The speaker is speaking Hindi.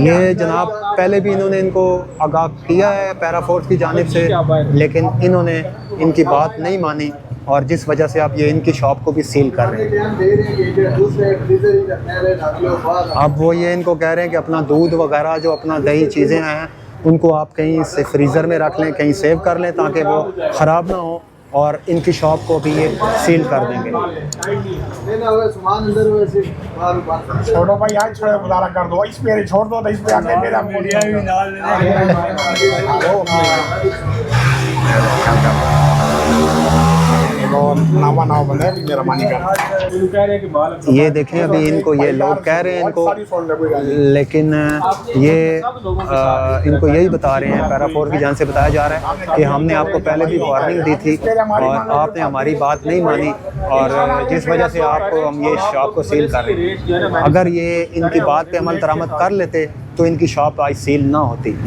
ये जनाब पहले भी इन्होंने इनको आगाह किया है पैरा फोर्स की जानिब से, लेकिन इन्होंने इनकी बात नहीं मानी और जिस वजह से आप ये इनकी शॉप को भी सील कर रहे हैं। अब वो ये इनको कह रहे हैं कि अपना दूध वगैरह जो अपना दही चीज़ें हैं उनको आप कहीं से फ्रीज़र में रख लें, कहीं सेव कर लें ताकि वो ख़राब ना हो, और इनकी शॉप को भी ये सील कर देंगे। छोड़ो भाई, आज छोड़ो, गुजारा कर दो, इस पे छोड़ दो, इस पे आके मेरा ये देखें अभी इनको ये लोग कह रहे हैं इनको, लेकिन ये इनको यही बता रहे हैं, पैरा फोर्स की जान से बताया जा रहा है कि हमने आपको पहले भी वार्निंग दी थी और आपने हमारी बात नहीं मानी, और जिस वजह से आपको हम ये शॉप को सील कर रहे हैं। अगर ये इनकी बात पे अमल दरामद कर लेते तो इनकी शॉप आज सील ना होती।